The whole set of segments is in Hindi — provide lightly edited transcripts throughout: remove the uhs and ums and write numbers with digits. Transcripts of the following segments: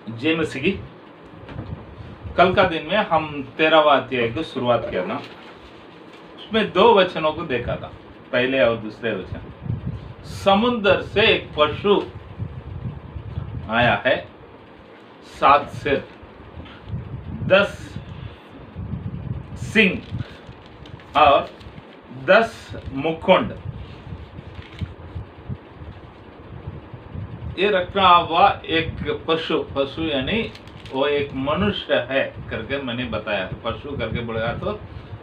जय मसीह की। कल का दिन में हम 13वां अध्याय की शुरुआत किया ना, उसमें 2 वचनों को देखा था, पहले और दूसरे वचन। समुद्र से एक पशु आया है, 7 सिर, 10 सिंग और 10 मुखुंड। ये रखा हुआ एक पशु यानी वो एक मनुष्य है करके मैंने बताया। पशु करके बोलेगा तो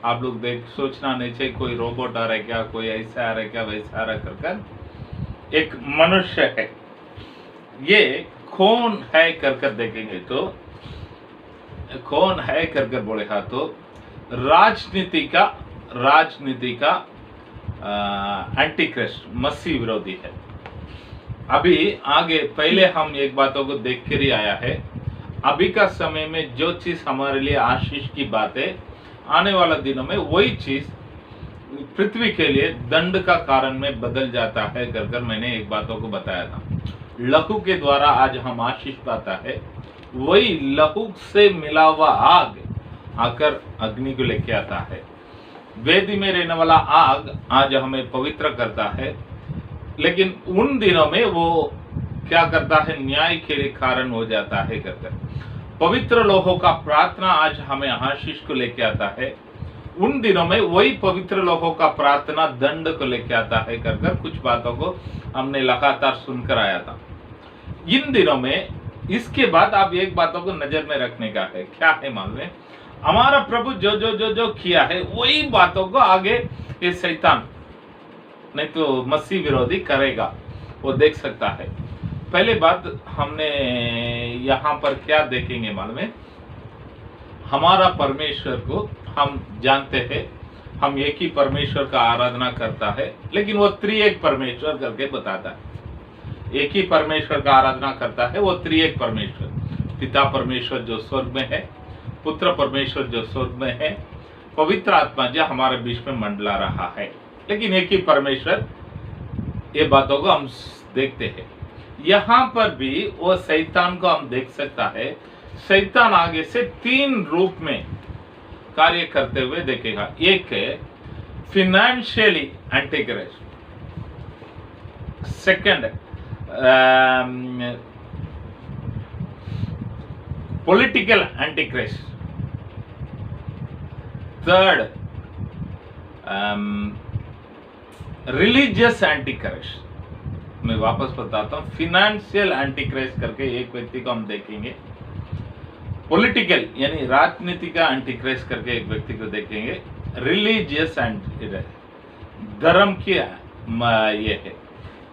आप लोग देख सोचना नहीं चाहिए कोई रोबोट आ रहा है क्या, कोई ऐसा आ रहा है क्या, वैसा आ रहा है करके एक मनुष्य है। ये कौन है करके देखेंगे तो कौन है करके बोलेगा तो राजनीति का एंटी क्राइस्ट, मसीह विरोधी है। अभी आगे पहले हम एक बातों को देख कर ही आया है। अभी का समय में जो चीज हमारे लिए आशीष की बात है, आने वाला दिनों में वही चीज पृथ्वी के लिए दंड का कारण में बदल जाता है कर मैंने एक बातों को बताया था। लहू के द्वारा आज हम आशीष पाता है, वही लहू से मिला हुआ आग आकर अग्नि को लेके आता है। वेदी में रहने वाला आग आज हमें पवित्र करता है, लेकिन उन दिनों में वो क्या करता है, न्याय के लिए कारण हो जाता है करकर। पवित्र लोगों का प्रार्थना आज हमें आशीष को लेके आता है, उन दिनों में वही पवित्र लोगों का प्रार्थना दंड को लेके आता है कर कुछ बातों को हमने लगातार सुनकर आया था। इन दिनों में इसके बाद आप एक बातों को नजर में रखने का है, क्या है मालूम है, हमारा प्रभु जो जो जो जो किया है वही बातों को आगे ये शैतान नहीं तो मसीह विरोधी करेगा, वो देख सकता है। पहले बात हमने यहाँ पर क्या देखेंगे मालूम है, हमारा परमेश्वर को हम जानते हैं, हम एक ही परमेश्वर का आराधना करता है, लेकिन वो त्रिएक परमेश्वर करके बताता है। एक ही परमेश्वर का आराधना करता है, वो त्रिएक परमेश्वर, पिता परमेश्वर जो स्वर्ग में है, पुत्र परमेश्वर जो स्वर्ग में है, पवित्र आत्मा जो हमारे बीच में मंडला रहा है, लेकिन एक ही परमेश्वर। ये बातों को हम देखते हैं। यहाँ पर भी वो शैतान को हम देख सकता है। शैतान आगे से 3 रूप में कार्य करते हुए देखेगा। एक है financially anti Christ, second political anti Christ, third religious anti Christ. मैं वापस बताता हूं, फिनेंशियल एंटी क्राइस्ट करके एक व्यक्ति को हम देखेंगे, पॉलिटिकल यानी राजनीति का एंटी क्राइस्ट करके एक व्यक्ति को देखेंगे, रिलीजियस एंटी धर्म की ये है।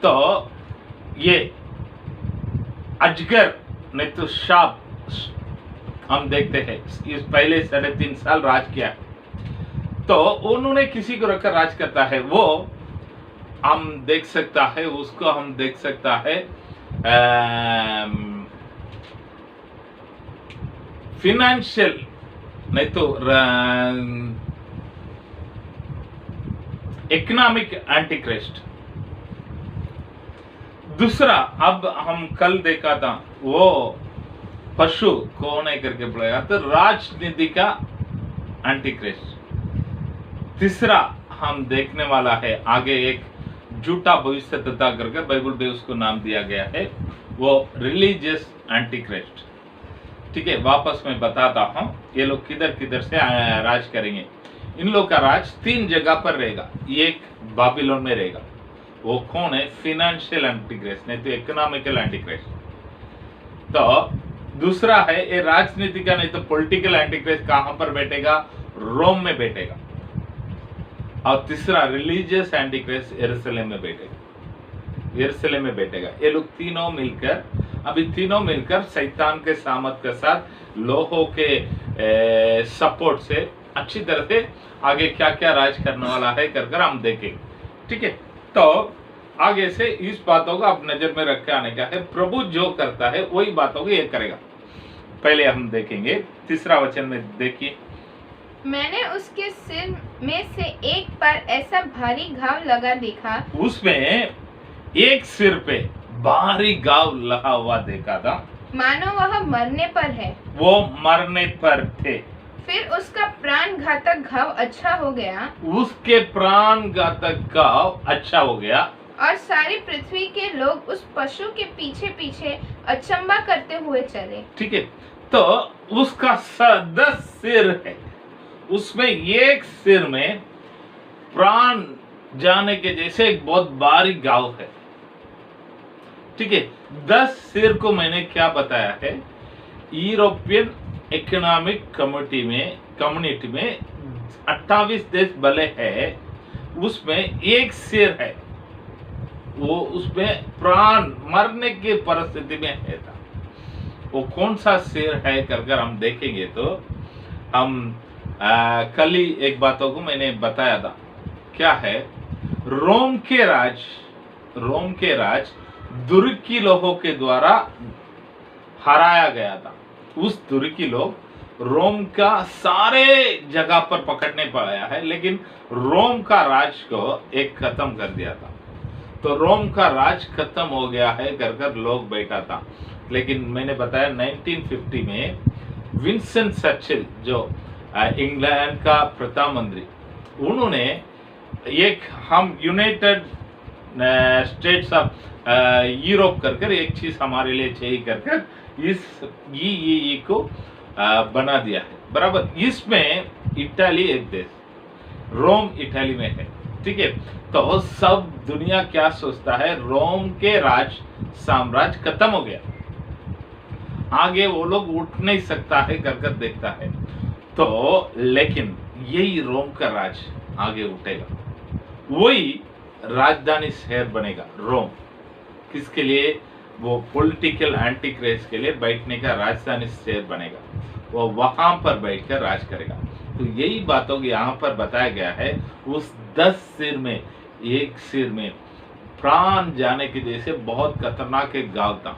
तो ये अजगर नहीं तो शाप हम देखते हैं, इस पहले 3.5 साल राज किया है, तो उन्होंने किसी को रखकर राज करता है, वो हम देख सकता है, उसको हम देख सकता है फिनेंशियल नहीं तो इकोनॉमिक एंटी क्राइस्ट। दूसरा अब हम कल देखा था, वो पशु कौन है करके बोलेगा तो राजनीति का एंटी क्राइस्ट। तीसरा हम देखने वाला है आगे एक झूठा भविष्य तथा करके बाइबल में उसको नाम दिया गया है, वो रिलीजियस एंटी क्राइस्ट। ठीक है, वापस मैं बताता हूं ये लोग किधर किधर से राज करेंगे। इन लोग का राज 3 जगह पर रहेगा। एक बाबिलोन में रहेगा, वो कौन है, फिनेंशियल एंटी क्राइस्ट नहीं तो इकोनॉमिकल एंटी क्राइस्ट। तो दूसरा है ये राजनीति का नहीं तो पॉलिटिकल एंटी क्राइस्ट, कहां पर बैठेगा, रोम में बैठेगा। और तीसरा रिलीजियस एंटी क्राइस्ट यरूशलेम में बैठेगा। ये लोग तीनों मिलकर शैतान के सामर्थ के साथ लोगों के सपोर्ट से अच्छी तरह से आगे क्या क्या राज करने वाला है कर हम देखेंगे। ठीक है, तो आगे से इस बातों को आप नजर में रख के आने का है। प्रभु जो करता है वही बातों को ये करेगा। पहले हम देखेंगे 3रा वचन में, देखिए, मैंने उसके सिर में से एक पर ऐसा भारी घाव लगा देखा, उसमें एक सिर पे भारी घाव लगा हुआ देखा था। मानो वह मरने पर है। वो मरने पर थे। फिर उसका प्राण घातक घाव अच्छा हो गया उसके प्राण घातक घाव अच्छा हो गया और सारी पृथ्वी के लोग उस पशु के पीछे पीछे अचंबा करते हुए चले। ठीक है, तो उसका 10 सिर है, उसमें एक सिर में प्राण जाने के जैसे एक बहुत भारी घाव है। ठीक है, 10 सिर को मैंने क्या बताया है, यूरोपियन इकोनॉमिक कम्युनिटी में 28 देश भले है, उसमें एक सिर है, वो उसमें प्राण मरने की परिस्थिति में है था। वो कौन सा सिर है कर हम देखेंगे तो हम कल ही एक बातों को मैंने बताया था, क्या है, रोम के राज तुर्की लोगों के द्वारा हराया गया था। उस तुर्की लोग रोम का सारे जगह पर पकड़ने पाया है, लेकिन रोम का राज को एक खत्म कर दिया था। तो रोम का राज खत्म हो गया है कर लोग बैठा था। लेकिन मैंने बताया 1950 में विंस्टन चर्चिल जो इंग्लैंड का प्रधानमंत्री, उन्होंने एक हम यूनाइटेड स्टेट्स ऑफ यूरोप कर एक चीज हमारे लिए चाहिए कर इस ये को बना दिया है। बराबर, इसमें इटाली एक देश, रोम इटाली में है। ठीक है, तो सब दुनिया क्या सोचता है, रोम के साम्राज्य खत्म हो गया, आगे वो लोग उठ नहीं सकता है कर देखता है। तो लेकिन यही रोम का राज आगे उठेगा, वही राजधानी शहर बनेगा रोम। किसके लिए, वो पॉलिटिकल एंटी क्रेज के लिए बैठने का राजधानी शहर बनेगा, वो वहां पर बैठकर राज करेगा। तो यही बातों को यहाँ पर बताया गया है। उस 10 सिर में एक सिर में प्राण जाने के जैसे बहुत खतरनाक एक घाव था,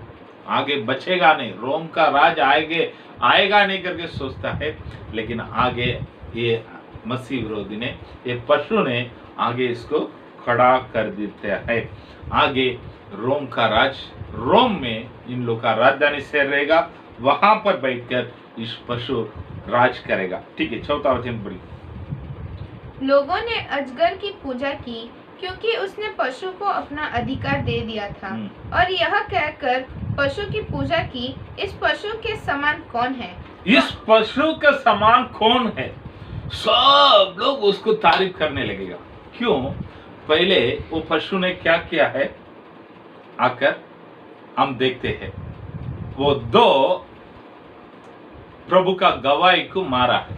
आगे बचेगा नहीं, रोम का राज आएगा नहीं करके सोचता है। लेकिन आगे ये मसीह विरोधी ने, ये पशु ने आगे इसको खड़ा कर देता है। आगे रोम का राज, रोम में इन लोग का राजधानी शहर रहेगा, वहां पर बैठकर इस पशु राज करेगा। ठीक है, 4वां वचन पढ़िए। लोगों ने अजगर की पूजा की क्योंकि उसने पशु को अपना अधिकार दे दिया था, और यह कहकर पशु की पूजा की, इस पशु के समान कौन है? इस पशु के समान कौन है? सब लोग उसको तारीफ करने लगेगा। क्यों? पहले वो पशु ने क्या किया है, आकर हम देखते हैं, वो 2 प्रभु का गवाही को मारा है।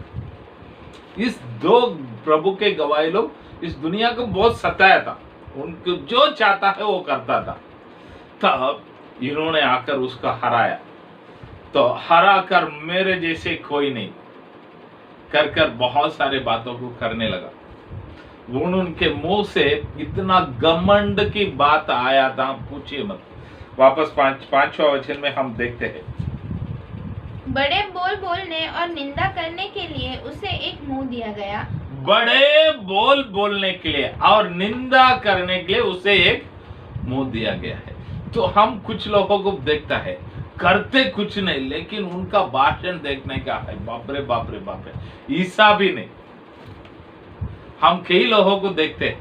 इस 2 प्रभु के गवाही लोग इस दुनिया को बहुत सताया था, उनको जो चाहता है वो करता था। तब इन्होंने आकर उसका हराया, तो हरा कर मेरे जैसे कोई नहीं कर बहुत सारे बातों को करने लगा। उनके मुंह से इतना घमंड की बात आया था, पूछिए मत। वापस 5वां वचन में हम देखते हैं, बड़े बोल बोलने और निंदा करने के लिए उसे एक मुंह दिया गया। बड़े बोल बोलने के लिए और निंदा करने के लिए उसे एक मुंह दिया गया है। तो हम कुछ लोगों को देखता है, करते कुछ नहीं, लेकिन उनका भाषण देखने का है, बाप रे बाप रे बाप रे, ईसा भी नहीं। हम कई लोगों को देखते हैं,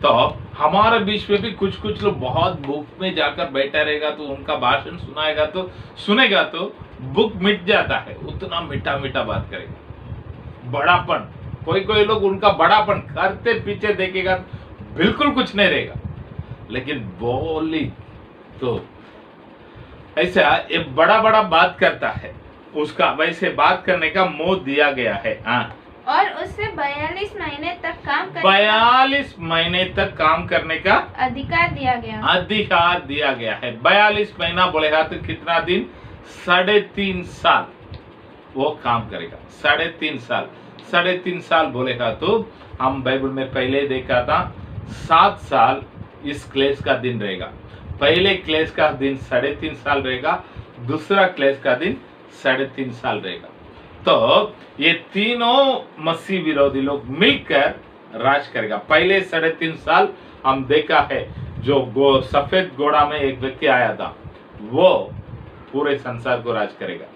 तो हमारे बीच में भी कुछ लोग बहुत बुक में जाकर बैठा रहेगा, तो उनका भाषण सुनेगा तो बुक मिट जाता है, उतना मीठा मीठा बात करेगा। बड़ापन, कोई लोग उनका बड़ापन करते पीछे देखेगा, बिल्कुल कुछ नहीं रहेगा, लेकिन बोली तो ऐसा ये बड़ा बात करता है, उसका वैसे बात करने का मुंह दिया गया है। और उसे 42 महीने तक काम करने 42 महीने तक काम करने का अधिकार दिया गया है। 42 महीना बोलेगा तो कितना दिन? 3.5 साल वो काम करेगा। 3.5 साल बोलेगा तो हम बाइबल में पहले देखा था 7 साल इस क्लेश का दिन रहेगा। पहले क्लेश का दिन 3.5 साल रहेगा, दूसरा क्लेश का दिन 3.5 साल रहेगा। तो ये तीनों मसीह विरोधी लोग मिलकर राज करेगा। पहले 3.5 साल हम देखा है, जो सफेद घोड़ा में एक व्यक्ति आया था, वो पूरे संसार को राज करेगा।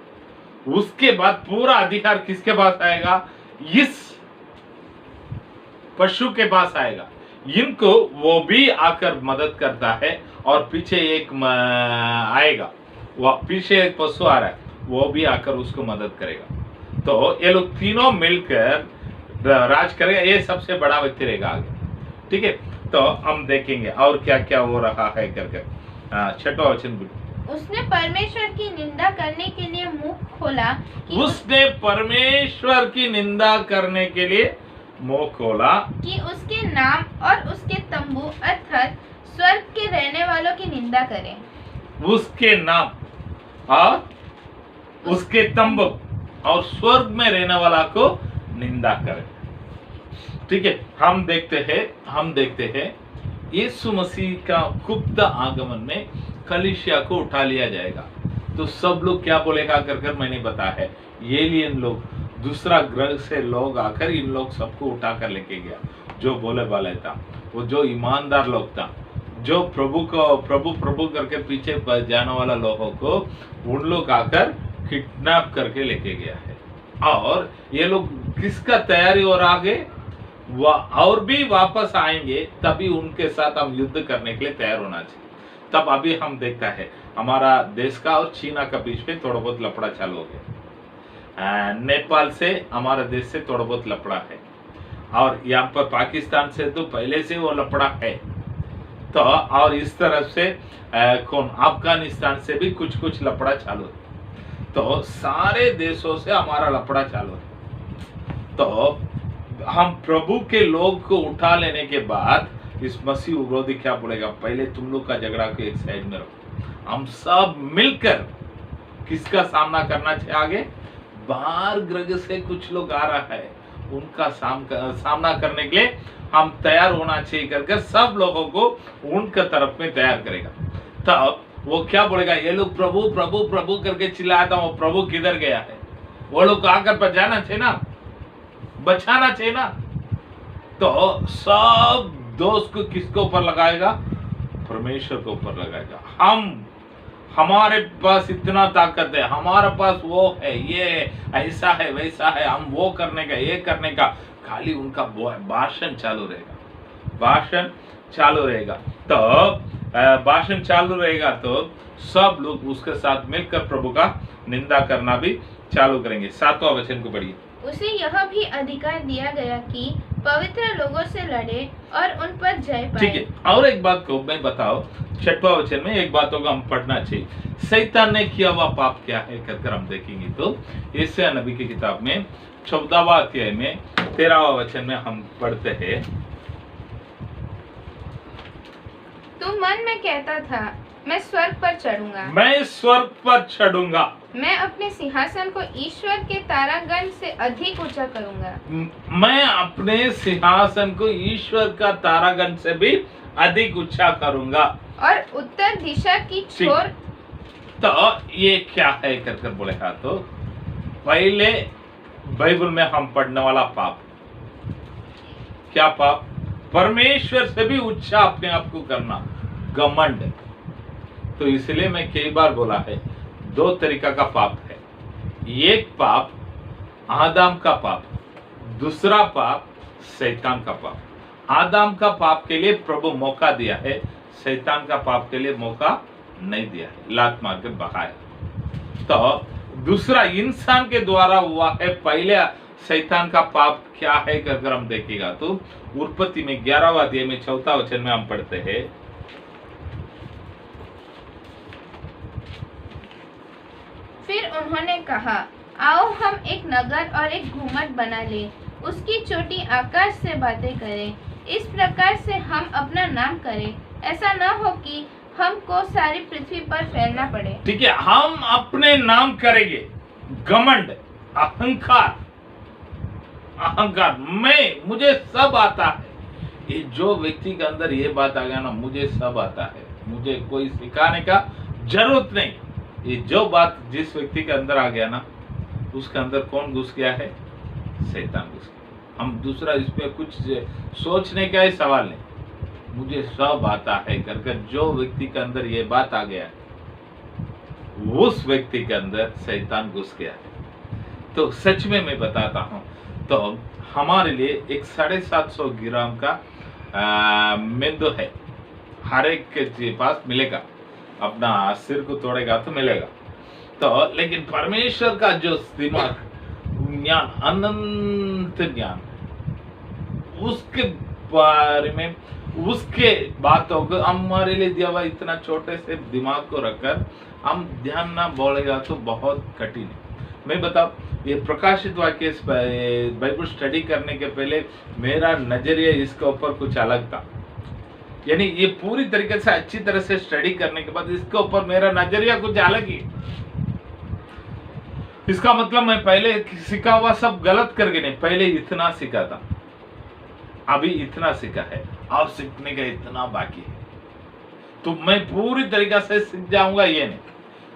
उसके बाद पूरा अधिकार किसके पास आएगा? इस पशु के पास आएगा। इनको वो भी आकर मदद करता है और पीछे एक आएगा, वो पीछे एक पशु आ रहा है, वो भी आकर उसको मदद करेगा। तो ये लोग तीनों मिलकर राज करेगा। ये सबसे बड़ा व्यक्ति रहेगा आगे, ठीक है। तो हम देखेंगे और क्या क्या हो रहा है करके। 6वां वचन भी, उसने परमेश्वर की निंदा करने के लिए मुंह खोला कि उसने परमेश्वर की निंदा करने के लिए मुंह खोला कि उसके नाम और उसके तंबू अर्थात स्वर्ग के रहने वालों की निंदा करें। उसके नाम और उसके तंबू और स्वर्ग में रहने वाला को निंदा करे, ठीक है। हम देखते हैं यीशु मसीह का गुप्त आगमन में कलीसिया को उठा लिया जाएगा। तो सब लोग क्या बोलेगा कर मैंने बताया है, एलियन लोग, दूसरा ग्रह से लोग आकर इन लोग सबको उठा कर लेके गया। जो बोले वाले था, वो जो ईमानदार लोग था, जो प्रभु को प्रभु करके पीछे जाने वाला लोगों को उन लोग आकर किडनैप करके लेके गया है। और ये लोग किसका तैयारी और आगे और भी वापस आएंगे, तभी उनके साथ हम युद्ध करने के लिए तैयार होना चाहिए। तब अभी हम देखता है हमारा देश का और चीना का बीच में थोड़ा बहुत लफड़ा चालू हो गया। नेपाल से हमारा देश से थोड़ा बहुत लफड़ा है, और यहाँ पर पाकिस्तान से तो पहले से वो लफड़ा है। तो और इस तरफ से कौन अफगानिस्तान से भी कुछ लफड़ा चालू है। तो सारे देशों से हमारा लफड़ा चालू है। तो हम प्रभु के लोग को उठा लेने के बाद इस मसीह विरोधी क्या बोलेगा, पहले तुम लोग का झगड़ा को एक साइड में रखो, हम सब मिलकर किसका सामना करना चाहिए आगे? बाहर ग्रह से कुछ लोग आ रहा है, उनका सामना करने के लिए हम तैयार होना चाहिए करके सब लोगों को उनके तरफ में तैयार करेगा। तब वो क्या बोलेगा, ये लोग प्रभु प्रभु प्रभु करके चिल्लाया था, वो प्रभु किधर गया है? वो लोग आकर बचाना चाहिए ना, बचाना चाहिए ना। तो सब दोष को किसके ऊपर लगाएगा? परमेश्वर के ऊपर लगाएगा। हमारे पास इतना ताकत है, हमारे पास वो है, ये ऐसा है वैसा है, हम वो करने का ये करने का, खाली उनका भाषण चालू रहेगा। तो भाषण चालू रहेगा तो सब लोग उसके साथ मिलकर प्रभु का निंदा करना भी चालू करेंगे। 7वां वचन को पढ़िए। उसे यह भी अधिकार दिया गया कि पवित्र लोगों से लड़े और उन पर जय पाए। ठीक है, और एक बात को मैं बताओ, 6वां वचन में एक बातों को हम पढ़ना चाहिए। शैतान ने किया हुआ पाप क्या है कर हम देखेंगे। तो यशायाह नबी की किताब में 14वां अध्याय में 13वां वचन में हम पढ़ते हैं, तू मन में कहता था मैं स्वर्ग पर चढ़ूंगा, मैं स्वर्ग पर चढ़ूंगा, मैं अपने सिंहासन को ईश्वर के तारागण से अधिक ऊंचा करूंगा, मैं अपने सिंहासन को ईश्वर का तारागण से भी अधिक ऊंचा करूंगा, और उत्तर दिशा की छोर। तो ये क्या है कर बोलेगा। तो पहले बाइबल में हम पढ़ने वाला पाप, क्या पाप? परमेश्वर से भी ऊंचा अपने आप को करना, घमंड। तो इसलिए मैं कई बार बोला है, दो तरीका का पाप है। एक पाप आदम का पाप, दूसरा पाप शैतान का पाप। आदम का पाप के लिए प्रभु मौका दिया है, शैतान का पाप के लिए मौका नहीं दिया है, लात मार के बहाया। तो दूसरा इंसान के द्वारा हुआ है। पहले शैतान का पाप क्या है कर हम देखेगा। तो उत्पत्ति में 11वां अध्याय में 4वां वचन में हम पढ़ते हैं, फिर उन्होंने कहा, आओ हम एक नगर और एक घूमट बना ले, उसकी चोटी आकाश से बातें करें, इस प्रकार से हम अपना नाम करें, ऐसा न हो कि हमको सारी पृथ्वी पर फैलना पड़े। ठीक है, हम अपने नाम करेंगे। घमंड, अहंकार, मुझे सब आता है। ये जो व्यक्ति के अंदर ये बात आ गया ना, मुझे सब आता है, मुझे कोई सिखाने का जरूरत नहीं। ये जो बात जिस व्यक्ति के अंदर आ गया ना, उसके अंदर कौन घुस गया है? शैतान घुस गया। हम दूसरा इस पे कुछ सोचने का ही सवाल नहीं, मुझे सब आता है करके जो व्यक्ति के अंदर ये बात आ गया, उस व्यक्ति के अंदर शैतान घुस गया है। तो सच में मैं बताता हूँ, तो हमारे लिए एक 750 ग्राम का मेंदो है, हर एक के पास मिलेगा, अपना सिर को तोड़ेगा तो मिलेगा। तो लेकिन परमेश्वर का जो दिमाग, ज्ञान, अनंत ज्ञान, उसके बारे में, उसके बातों को हमारे लिए दिया हुआ इतना छोटे से दिमाग को रखकर हम ध्यान ना बोलेगा तो बहुत कठिन है। मैं बताऊं, ये प्रकाशित वाक्य बाइबल स्टडी करने के पहले मेरा नजरिया इसके ऊपर कुछ अलग था। यानी ये पूरी तरीके से अच्छी तरह से स्टडी करने के बाद इसके ऊपर मेरा नजरिया कुछ अलग ही। इसका मतलब मैं पहले सीखा हुआ सब गलत करके नहीं, पहले इतना सीखा था, अभी इतना सीखा है और सीखने का इतना बाकी है, तो मैं पूरी तरीके से सीख जाऊंगा ये नहीं।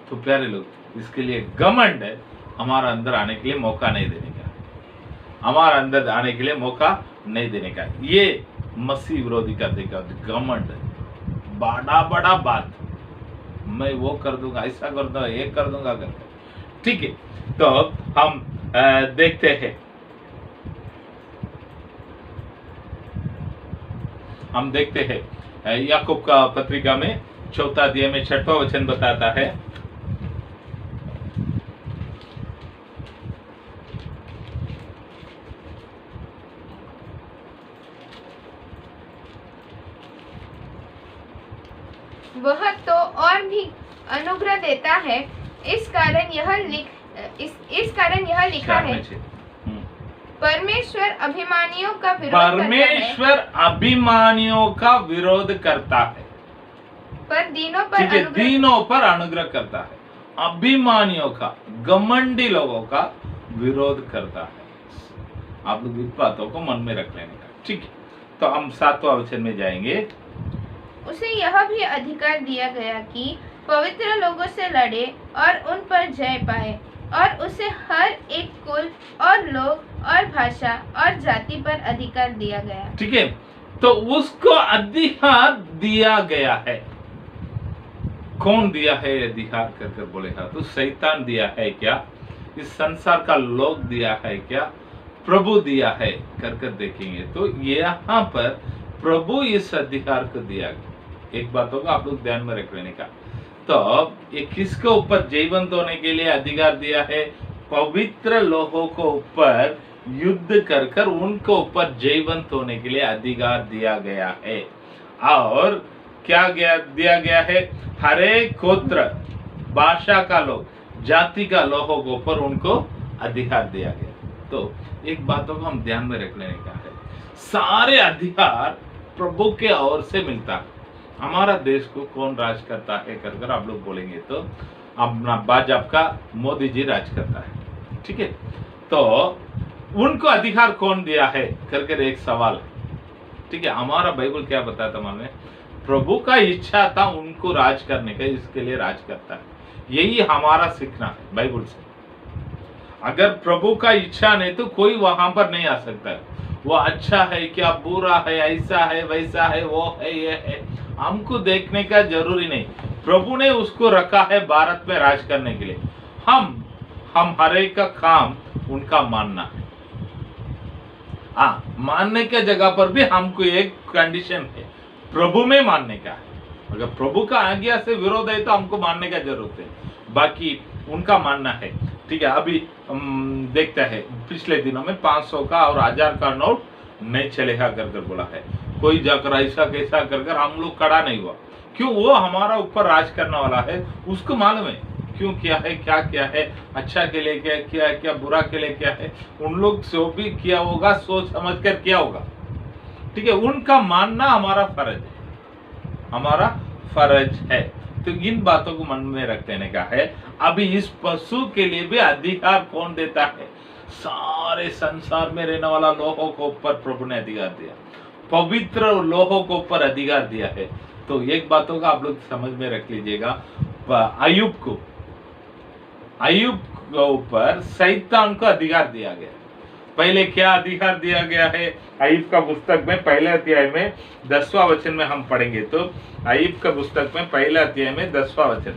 तो प्यारे लोग, इसके लिए घमंड है हमारा अंदर आने के लिए मौका नहीं देने का, हमारा अंदर आने के लिए मौका नहीं देने का। ये मसीह विरोधी का देखा घमंड, बड़ा बड़ा बात, मैं वो कर दूंगा, ऐसा कर दूंगा, ये कर दूंगा करके। ठीक है, तो हम देखते हैं, हम देखते हैं याकूब का पत्रिका में 4 अध्याय में 6वां वचन बताता है, वह तो और भी अनुग्रह देता है, इस कारण यह लिखा है, परमेश्वर अभिमानियों का विरोध करता है, परमेश्वर अभिमानियों का विरोध करता है, पर दीनों पर अनुग्रह करता है, अभिमानियों का, घमंडी लोगों का विरोध करता है। आप लोग इस बातों को मन में रख लेने का। ठीक है, तो हम 7वां वचन में जाएंगे। उसे यह भी अधिकार दिया गया कि पवित्र लोगों से लड़े और उन पर जय पाए, और उसे हर एक कुल और लोग और भाषा और जाति पर अधिकार दिया गया। ठीक है, तो उसको अधिकार दिया गया है। कौन दिया है अधिकार कर बोलेगा तो शैतान दिया है क्या, इस संसार का लोग दिया है क्या, प्रभु दिया है कर देखेंगे तो यहाँ पर प्रभु इस अधिकार को दिया गया। एक बात होगा आप लोग ध्यान में रख लेने का। तो ये किसके ऊपर जीवंत होने के लिए अधिकार दिया है, पवित्र लोगों को ऊपर युद्ध कर उनको ऊपर जीवंत होने के लिए अधिकार दिया गया है। और क्या दिया गया है, हरे गोत्र, भाषा का लोग, जाति का लोगों के ऊपर उनको अधिकार दिया गया। तो एक बातों को हम ध्यान में रख लेने का है, सारे अधिकार प्रभु के ओर से मिलता है। हमारा देश को कौन राज करता है कर आप लोग बोलेंगे तो अपना भाजपा मोदी जी राज करता है। ठीक है, तो उनको अधिकार कौन दिया है कर एक सवाल है। ठीक है, हमारा बाइबल क्या बताता है, माने प्रभु का इच्छा था उनको राज करने का, इसके लिए राज करता है। यही हमारा सीखना है बाइबल से। अगर प्रभु का इच्छा नहीं तो कोई वहां पर नहीं आ सकता है। वो अच्छा है क्या, बुरा है, ऐसा है, वैसा है, वो है, ये है, हमको देखने का जरूरी नहीं। प्रभु ने उसको रखा है भारत में राज करने के लिए। हम हर एक का काम उनका मानना है। मानने के जगह पर भी हमको एक कंडीशन है, प्रभु में मानने का है। अगर प्रभु का आज्ञा से विरोध है तो हमको मानने का जरूरत है, बाकी उनका मानना है। ठीक है, अभी देखते हैं पिछले दिनों में 500 का और 1000 का नोट नहीं चलेगा कर बोला है। कोई जाकर ऐसा कैसा कर हम लोग खड़ा नहीं हुआ, क्यों, वो हमारा ऊपर राज करने वाला है, उसको मालूम है क्यों किया है, क्या है, अच्छा के लिए क्या किया है, क्या बुरा के लिए क्या है, उन लोग जो भी किया होगा सोच समझ कर किया होगा। ठीक है, उनका मानना हमारा फर्ज है, हमारा फर्ज है। तो इन बातों को मन में रख लेने का है। अभी इस पशु के लिए भी अधिकार कौन देता है, सारे संसार में रहने वाला लोगों को ऊपर प्रभु ने अधिकार दिया, पवित्र लोगों को ऊपर अधिकार दिया है। तो एक बातों का आप लोग समझ में रख लीजिएगा, अय्यूब के ऊपर शैतान को अधिकार दिया गया। पहले क्या अधिकार दिया गया है, अय्यूब का पुस्तक में पहले अध्याय में 10वां वचन में हम पढ़ेंगे। तो अय्यूब का पुस्तक में पहले अध्याय में 10वां वचन,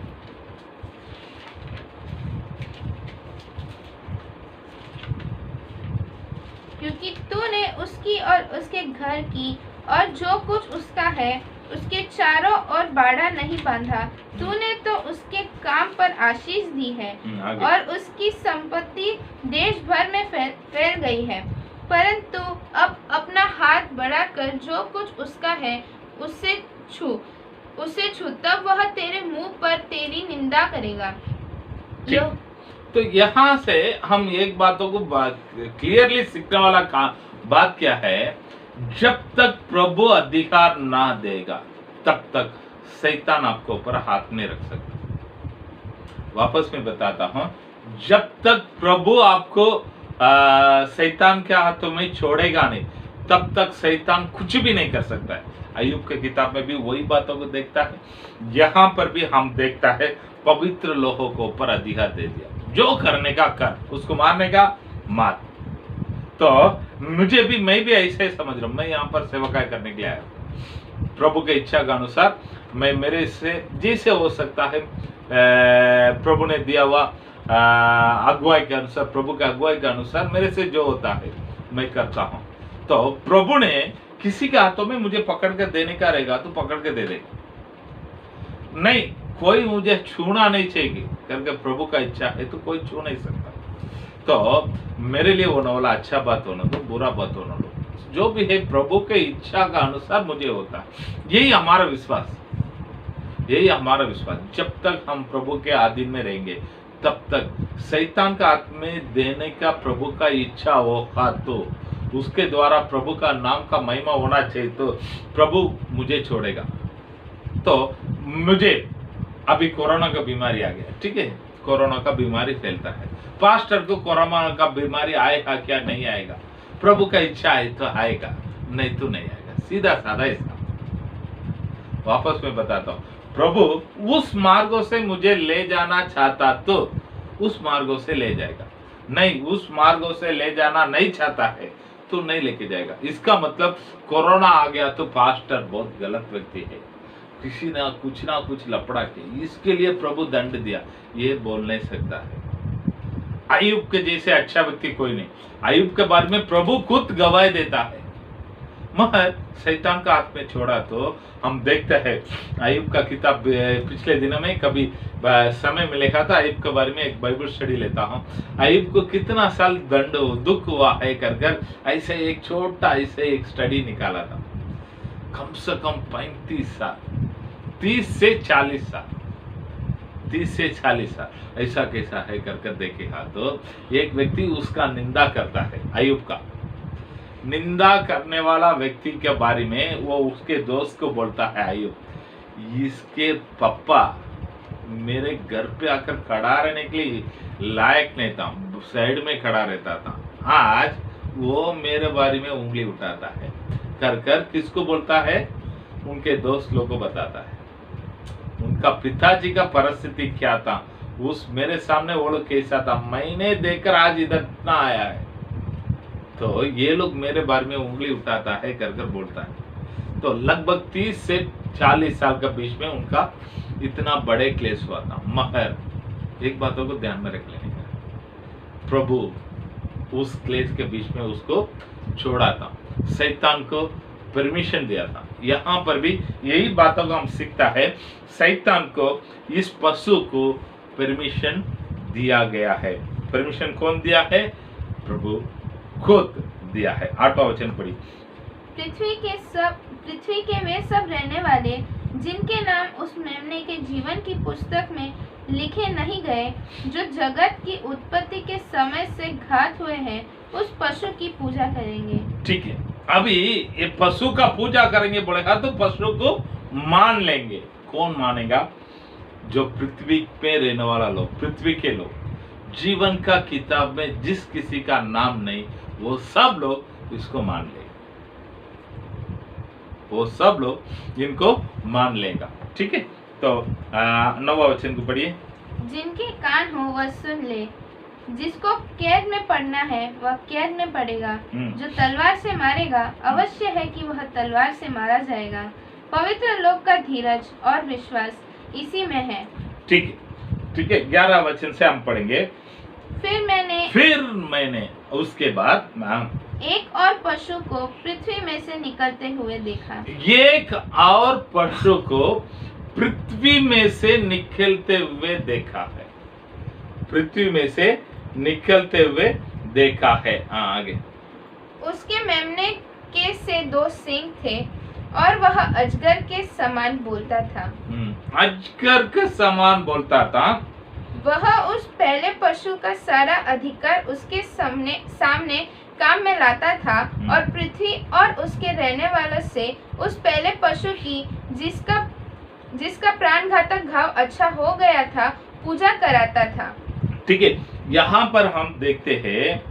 क्योंकि तूने उसकी और उसके घर की और जो कुछ उसका है उसके चारों ओर बाड़ा नहीं बांधा। तूने तो उसके काम पर आशीष दी है आगे। और उसकी संपत्ति देश भर में फैल गई है। परंतु अब अपना हाथ बढ़ाकर जो कुछ उसका है उसे छू तब वह तेरे मुंह पर तेरी निंदा करेगा। ठीक। तो यहाँ से हम एक बातों को क्लियरली सीखने वाला बात क्या है, जब तक प्रभु अधिकार ना देगा तब तक शैतान आपके ऊपर हाथ नहीं रख सकता। वापस मैं बताता हूं, जब तक प्रभु आपको शैतान के हाथों में छोड़ेगा नहीं तब तक शैतान कुछ भी नहीं कर सकता है। अय्यूब के किताब में भी वही बातों को देखता है, यहाँ पर भी हम देखता है पवित्र लोगों को ऊपर अधिकार दे दिया, जो करने का कर, उसको मारने का मार। तो मैं भी ऐसे ही समझ रहा हूं, मैं यहाँ पर सेवकाई करने के लिए आया हूं। प्रभु की इच्छा के अनुसार मैं मेरे से जैसे हो सकता है प्रभु ने दिया हुआ अगुवाई के अनुसार, प्रभु के अगुवाई के अनुसार मेरे से जो होता है मैं करता हूं। तो प्रभु ने किसी के हाथों में मुझे पकड़ कर देने का रहेगा तो पकड़ के दे देगा, नहीं कोई मुझे छूना नहीं चाहिए करके प्रभु का इच्छा है तो कोई छू नहीं सकता। तो मेरे लिए होने वाला अच्छा बात होना दो, बुरा बात होना दो, जो भी है प्रभु के इच्छा का अनुसार मुझे होता है। यही हमारा विश्वास, यही हमारा विश्वास। जब तक हम प्रभु के अधीन में रहेंगे तब तक शैतान का हाथ में देने का प्रभु का इच्छा होगा तो उसके द्वारा प्रभु का नाम का महिमा होना चाहिए तो प्रभु मुझे छोड़ेगा। तो मुझे अभी कोरोना का बीमारी आ गया, ठीक है, कोरोना का बीमारी फैलता है, पास्टर को कोरोना का बीमारी आएगा क्या नहीं आएगा, प्रभु का इच्छा है तो आएगा, नहीं तो नहीं आएगा, सीधा साधा इसका। वापस मैं बताता हूँ, प्रभु उस मार्गों से मुझे ले जाना चाहता तो उस मार्गों से ले जाएगा, नहीं उस मार्गों से ले जाना नहीं चाहता है तो नहीं लेके जाएगा। इसका मतलब कोरोना आ गया तो पास्टर बहुत गलत व्यक्ति है, किसी ना कुछ लपड़ा के इसके लिए प्रभु दंड दिया, ये बोल नहीं सकता है। अय्यूब के जैसे अच्छा व्यक्ति कोई नहीं। अय्यूब के बारे में प्रभु खुद गवाही देता है, मगर शैतान का हाथ में छोड़ा तो हम देखते हैं। अय्यूब का किताब पिछले दिनों में कभी समय मिलेगा था, अय्यूब के बारे में एक बाइबल स्टडी लेता हूँ। अय्यूब को कितना साल दंड दुख हुआ है कर ऐसे एक छोटा ऐसे एक स्टडी निकाला था, कम से कम 35 साल, 30 से 40 साल, 30 से 40 साल ऐसा कैसा है कर देखेगा तो एक व्यक्ति उसका निंदा करता है। अय्यूब का निंदा करने वाला व्यक्ति के बारे में वो उसके दोस्त को बोलता है, अय्यूब इसके पापा मेरे घर पे आकर खड़ा रहने के लिए लायक नहीं था, साइड में खड़ा रहता था, आज वो मेरे बारे में उंगली उठाता है कर किसको बोलता है, उनके दोस्त लोगों को बताता है। उनका पिताजी का परिस्थिति क्या था, उस मेरे सामने वो लोग कैसा था, मैंने देखकर आज इधर ना आया है, तो ये लोग मेरे बारे में उंगली उठाता है कर बोलता है। तो लगभग 30 से 40 साल के बीच में उनका इतना बड़े क्लेश हुआ था। मगर एक बातों को ध्यान में रख लेने का, प्रभु उस क्लेश के बीच में उसको छोड़ा था, शैतान को परमिशन दिया था। यहाँ पर भी यही बातों को हम सीखता है, शैतान को इस पशु को परमिशन दिया गया है। परमिशन कौन दिया है? प्रभु खुद दिया है। 8वां वचन पढ़ी। पृथ्वी के वे सब रहने वाले जिनके नाम उस मेमने के जीवन की पुस्तक में लिखे नहीं गए, जो जगत की उत्पत्ति के समय से घात हुए हैं, उस पशु की पूजा करेंगे। ठीक है, अभी ये पशु का पूजा करेंगे बोलेगा तो पशु को मान लेंगे। कौन मानेगा? जो पृथ्वी पे रहने वाला लोग, पृथ्वी के लोग, जीवन का किताब में जिस किसी का नाम नहीं, वो सब लोग इसको मान लेंगे, वो सब लोग इनको मान लेगा। ठीक है, तो 9वां वचन को पढ़िए। जिनके कान हो वह सुन ले, जिसको कैद में पड़ना है वह कैद में पड़ेगा, जो तलवार से मारेगा अवश्य है कि वह तलवार से मारा जाएगा। पवित्र लोग का धीरज और विश्वास इसी में है। ठीक है, 11 वचन से हम पढ़ेंगे। फिर मैंने उसके बाद एक और पशु को पृथ्वी में से निकलते हुए देखा। एक और पशु को पृथ्वी में से निकलते हुए देखा है। पृथ्वी में से निकलते हुए देखा है। आगे। उसके मेमने के से 2 सींग थे और वह अजगर के समान बोलता था। अजगर के समान बोलता था। वह उस पहले पशु का सारा अधिकार उसके सामने काम में लाता था और पृथ्वी और उसके रहने वालों से उस पहले पशु की जिसका प्राणघातक घाव अच्छा हो गया था पूजा कराता था। ठीक है, यहाँ पर हम देखते हैं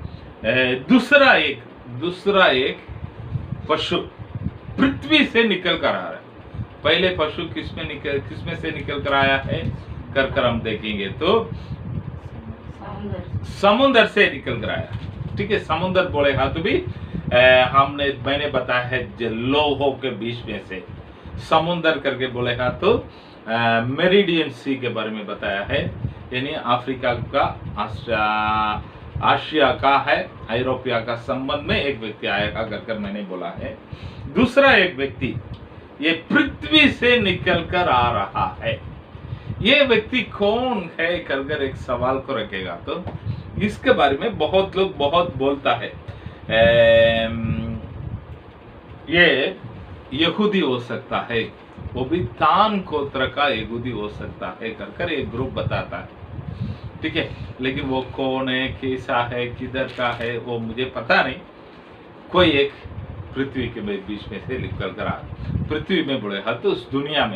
दूसरा एक पशु पृथ्वी से निकल कर आ रहा है। पहले पशु किसमें से निकल कर आया है कर हम देखेंगे तो समुद्र से निकल कर आया। ठीक है, समुद्र बोलेगा तो भी मैंने बताया है लोहों के बीच में से समुद्र करके बोलेगा तो मेरिडियन सी के बारे में बताया है, यानी अफ्रीका का आशिया का है यूरोपिया का संबंध में एक व्यक्ति आएगा कर मैंने बोला है। दूसरा एक व्यक्ति ये पृथ्वी से निकल कर आ रहा है। ये व्यक्ति कौन है कर एक सवाल को रखेगा तो इसके बारे में बहुत लोग बहुत बोलता है। ये यहूदी हो सकता है, वो भी तान गोत्र का यहूदी हो सकता है कर एक ग्रुप बताता है। ठीक है, लेकिन वो कौन है, कैसा है, किधर का है वो मुझे पता नहीं। कोई एक पृथ्वी के बीच में से निकल कर आ पृथ्वी में बोलेगा तो उस दुनिया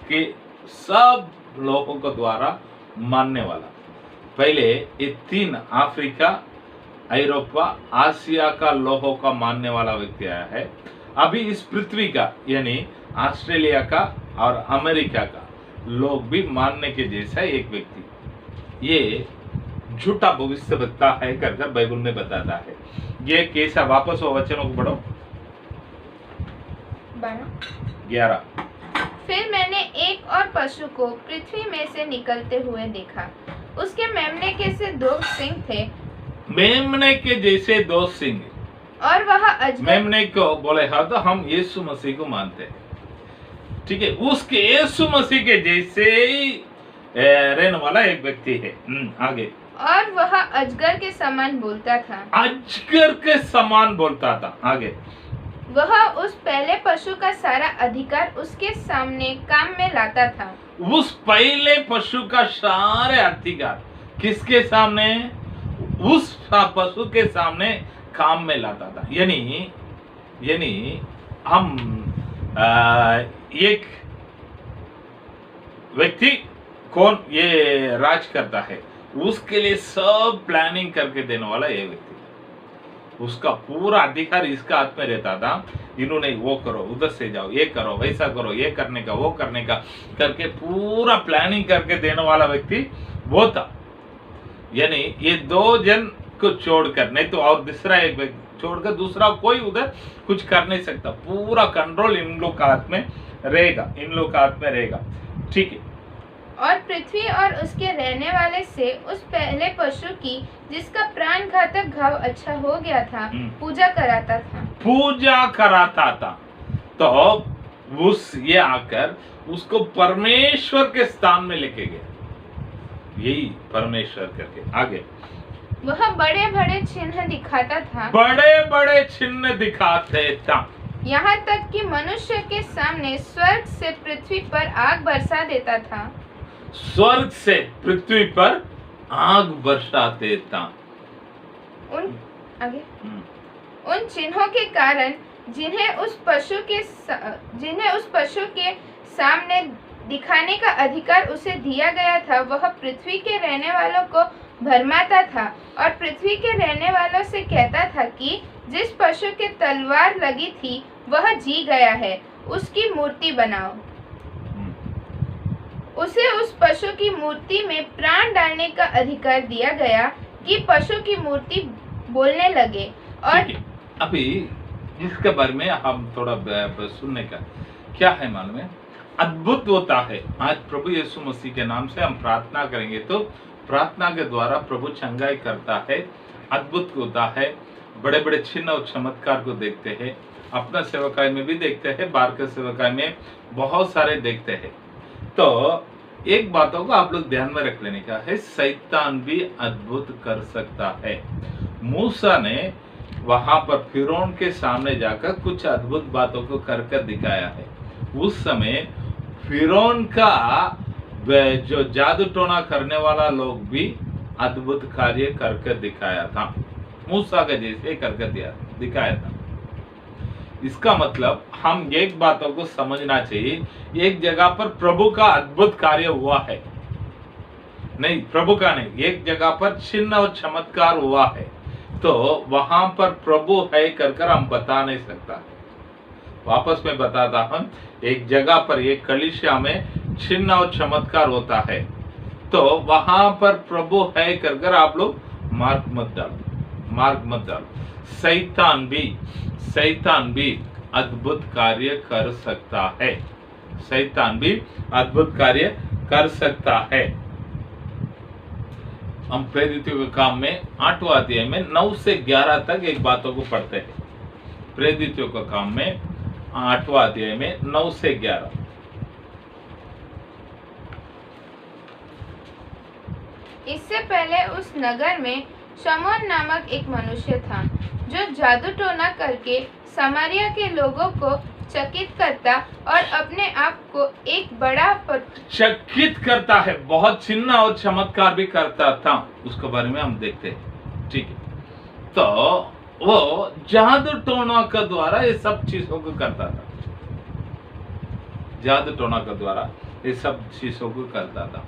के सब लोगों को द्वारा मानने वाला पहले ये 3 अफ्रीका यूरोपा आसिया का लोगों का मानने वाला व्यक्ति आया है। अभी इस पृथ्वी का यानी ऑस्ट्रेलिया का और अमेरिका का लोग भी मानने के जैसा एक व्यक्ति ये झूठा भविष्यवक्ता है कर बाइबल में बताता है। ये कैसा, वापस वो वचनों को पढ़ो 11। फिर मैंने एक और पशु को पृथ्वी में से निकलते हुए देखा। उसके मेमने के से 2 सींग थे। मेमने के जैसे 2 सींग। और वह अजगर। मेमने को बोले हाँ तो हम यीशु मसीह को मानते हैं। ठीक है, उसके यीशु मसीह के जैसे रहने वाला एक व्यक्ति है। आगे। और वह अजगर के समान बोलता था। अजगर के समान बोलता था। आगे। वह उस पहले पशु का सारा अधिकार उसके सामने काम में लाता था। उस पहले पशु का सारे अधिकार किसके सामने? उस पशु के सामने काम में लाता था। यानी हम एक व्यक्ति कौन ये राज करता है, उसके लिए सब प्लानिंग करके देने वाला ये व्यक्ति, उसका पूरा अधिकार इसका हाथ में रहता था। इन्होंने वो करो, उधर से जाओ, ये करो, वैसा करो, ये करने का, वो करने का करके पूरा प्लानिंग करके देने वाला व्यक्ति वो था। यानी ये 2 जन को छोड़कर, नहीं तो और दूसरा एक व्यक्ति छोड़कर दूसरा कोई उधर कुछ कर नहीं सकता। पूरा कंट्रोल इन लोग का हाथ में रहेगा। ठीक है। और पृथ्वी और उसके रहने वाले से उस पहले पशु की जिसका प्राण घातक घाव अच्छा हो गया था पूजा कराता था। तो उस ये आकर उसको परमेश्वर के स्थान में लेके गए। यही परमेश्वर करके। आगे। वह बड़े बड़े चिन्ह दिखाते था। यहाँ तक कि मनुष्य के सामने स्वर्ग से पृथ्वी पर आग बरसा देता था। स्वर्ग से पृथ्वी पर आग बरसाते था। उन चिन्हों के कारण जिन्हें उस पशु के सामने दिखाने का अधिकार उसे दिया गया था, वह पृथ्वी के रहने वालों को भरमाता था और पृथ्वी के रहने वालों से कहता था कि जिस पशु के तलवार लगी थी वह जी गया है, उसकी मूर्ति बनाओ। उसे उस पशु की मूर्ति में प्राण डालने का अधिकार दिया गया कि पशु की मूर्ति बोलने लगे। और अभी इसके बारे में हम थोड़ा सुनने का क्या है मालूम है, अद्भुत होता है। आज प्रभु यीशु मसीह के नाम से हम प्रार्थना करेंगे तो प्रार्थना के द्वारा प्रभु चंगाई करता है। अद्भुत होता है, बड़े बड़े चिन्ह और चमत्कार को देखते हैं। अपना सेवकाई में भी देखते हैं, बाहर के सेवकाई में बहुत सारे देखते हैं। तो एक बातों को आप लोग ध्यान में रख लेने का है, शैतान भी अद्भुत कर सकता है। मूसा ने वहां पर फिरौन के सामने जाकर कुछ अद्भुत बातों को कर दिखाया है। उस समय फिरौन का जो जादू टोना करने वाला लोग भी अद्भुत कार्य करके दिखाया था, मूसा के जैसे करके दिखाया था। इसका मतलब हम एक बातों को समझना चाहिए, एक जगह पर प्रभु का अद्भुत कार्य हुआ है, नहीं प्रभु का नहीं, एक जगह पर चिन्ह और चमत्कार हुआ है, तो वहां पर प्रभु है कर हम बता नहीं सकता। वापस में बताता हूं, एक जगह पर एक कलीसिया में चिन्ह और चमत्कार होता है, तो वहां पर प्रभु है कर आप लोग मार्ग मत डालो। शैतान भी अद्भुत कार्य कर सकता है, शैतान भी अद्भुत कार्य कर सकता है। हम प्रेरितों के काम में 8वां अध्याय में 9 से 11 तक एक बातों को पढ़ते हैं। प्रेरितों का काम में 8वां अध्याय में 9 से 11। इससे पहले उस नगर में शमौन नामक एक मनुष्य था, जो जादू टोना करके समारिया के लोगों को चकित करता और अपने आप को एक बड़ा चकित करता है, बहुत चिन्ह और चमत्कार भी करता था। उसके बारे में हम देखते हैं, ठीक है। तो वो जादू टोना के द्वारा ये सब चीजों को करता था, जादू टोना के द्वारा ये सब चीजों को करता था।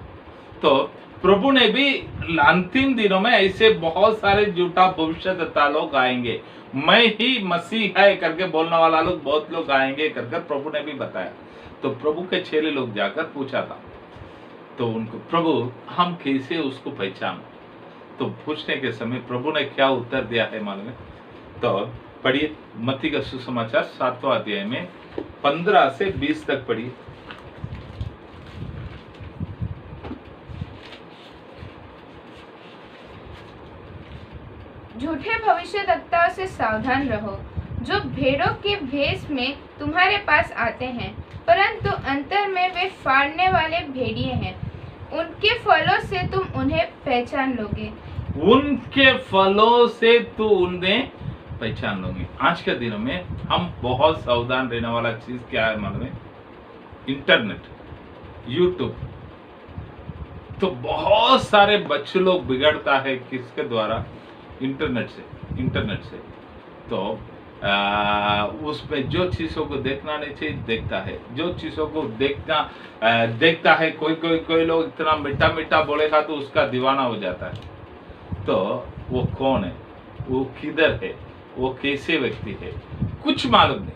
तो प्रभु ने भी अंतिम दिनों में ऐसे बहुत सारे झूठा भविष्यद्वक्ता लोग आएंगे, मैं ही मसीह है करके बोलने वाला लोग बहुत लोग आएंगे करके प्रभु ने भी बताया। तो प्रभु के चेले लोग जाकर पूछा था, तो उनको प्रभु हम कैसे उसको पहचान, तो पूछने के समय प्रभु ने क्या उत्तर दिया है मालूम है? तो पढ़िए मत्ती का सुसमाचार 7वां अध्याय में 15 से 20 तक पढ़िए। झूठे भविष्यद्वक्ताओं से सावधान रहो, जो भेड़ों के भेष में तुम्हारे पास आते हैं, परंतु अंतर में वे फाड़ने वाले भेड़िए हैं। उनके फलों से तुम उन्हें पहचान लोगे। उनके फलों से तू उन्हें पहचान लोगे। आज के दिनों में हम बहुत सावधान रहने वाला चीज क्या है मालूम है? Internet, YouTube. तो बहुत सारे बच्चे लोग बिगड़ता है किसके द्वारा? इंटरनेट से। तो उसमें जो चीजों को देखना नहीं चाहिए देखता है, जो चीजों को देखता है। कोई लोग इतना मीठा बोलेगा तो उसका दीवाना हो जाता है। तो वो कौन है, वो किधर है, वो कैसे व्यक्ति है, कुछ मालूम नहीं।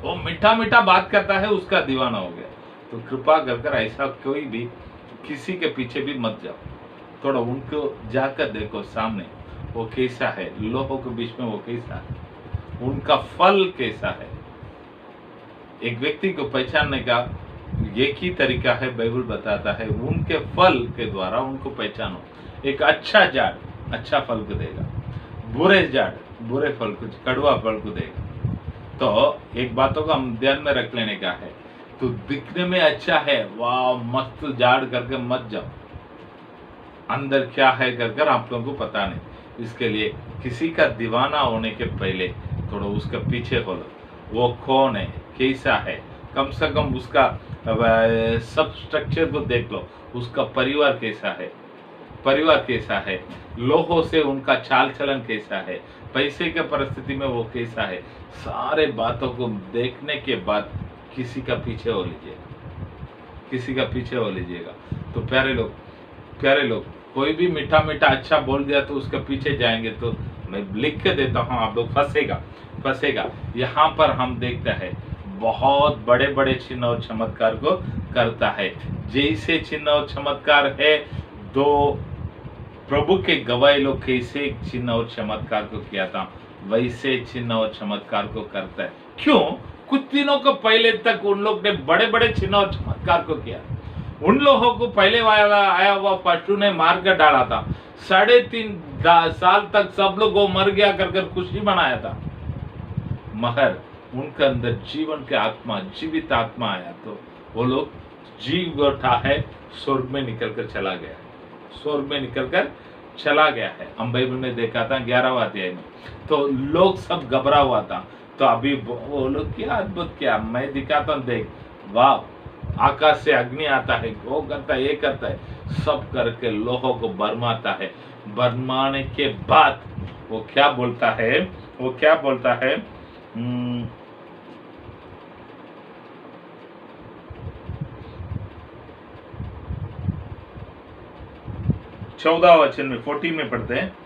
वो मीठा बात करता है, उसका दीवाना हो गया। तो कृपा कर ऐसा कोई भी किसी के पीछे भी मत जाओ, थोड़ा उनको जाकर देखो सामने वो कैसा है, लोगों के बीच में वो कैसा है, उनका फल कैसा है। एक व्यक्ति को पहचानने का एक ही तरीका है, बाइबल बताता है, उनके फल के द्वारा उनको पहचानो। एक अच्छा झाड़ अच्छा फल को देगा, बुरे झाड़ बुरे फल को, कड़वा फल को देगा। तो एक बातों को हम ध्यान में रख लेने का है, तो दिखने में अच्छा है, वाह मस्त झाड़ करके मत जाओ, अंदर क्या है कर आप लोगों को पता नहीं। इसके लिए किसी का दीवाना होने के पहले थोड़ा उसका पीछे खोलो, वो कौन है, कैसा है, कम से कम उसका सब स्ट्रक्चर को देख लो, उसका परिवार कैसा है, लोगों से उनका चाल चलन कैसा है, पैसे के परिस्थिति में वो कैसा है। सारे बातों को देखने के बाद किसी का पीछे हो लीजिएगा। तो प्यारे लोग कोई भी मीठा अच्छा बोल दिया तो उसके पीछे जाएंगे तो मैं लिख के देता हूँ, आप लोग फंसेगा। यहाँ पर हम देखते हैं बहुत बड़े चिन्ह और चमत्कार को करता है। जैसे चिन्ह और चमत्कार है, दो प्रभु के गवाही लोग कैसे चिन्ह और चमत्कार को किया था, वैसे चिन्ह और चमत्कार को करता है। क्यों? कुछ दिनों को पहले तक उन लोग ने बड़े चिन्ह और चमत्कार को किया, उन लोगों को पहले वाला आया हुआ पशु ने मार कर डाला था। 3.5 साल तक सब लोग वो मर गया कर खुशी मनाया था, मगर उनके अंदर जीवन के आत्मा, जीवित आत्मा आया तो वो लोग जीव उठा है, स्वर्ग में निकलकर चला गया है, स्वर्ग में निकलकर चला गया है। हम बाइबल में देखा था 11वां अध्याय में, तो लोग सब घबरा हुआ था। तो अभी वो लोग क्या अद्भुत, क्या मैं दिखाता हूँ, देख, वाह, आकाश से अग्नि आता है, वो करता है, ये करता है, सब करके लोगों को बरमाता है। बरमाने के बाद वो क्या बोलता है, वो क्या बोलता है, 14 वचन में 14 में पढ़ते हैं।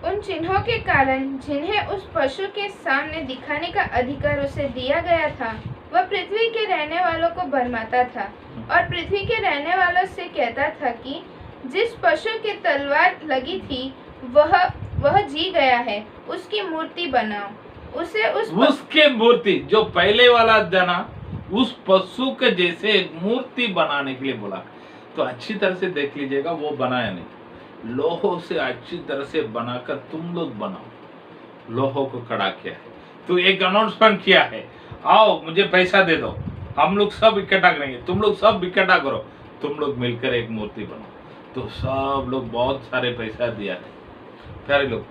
उन चिन्हों के कारण जिन्हें उस पशु के सामने दिखाने का अधिकार उसे दिया गया था, वह पृथ्वी के रहने वालों को भरमाता था और पृथ्वी के रहने वालों से कहता था कि जिस पशु की तलवार लगी थी वह जी गया है, उसकी मूर्ति बनाओ। उसके मूर्ति जो पहले वाला जना, उस पशु के जैसे एक मूर्ति बनाने के लिए बोला। तो अच्छी तरह से देख लीजिएगा, वो बनाया नहीं, लोहों से अच्छी तरह से बनाकर तुम लोग बनाओ, लोहों को खड़ा किया है। तो एक अनाउंसमेंट किया है, आओ मुझे पैसा दे दो, हम लोग सब इकट्ठा करेंगे, तुम लोग सब इकट्ठा करो, तुम लोग मिलकर एक मूर्ति बनाओ। तो सब लोग बहुत सारे पैसा दिया है। प्यारे लोग,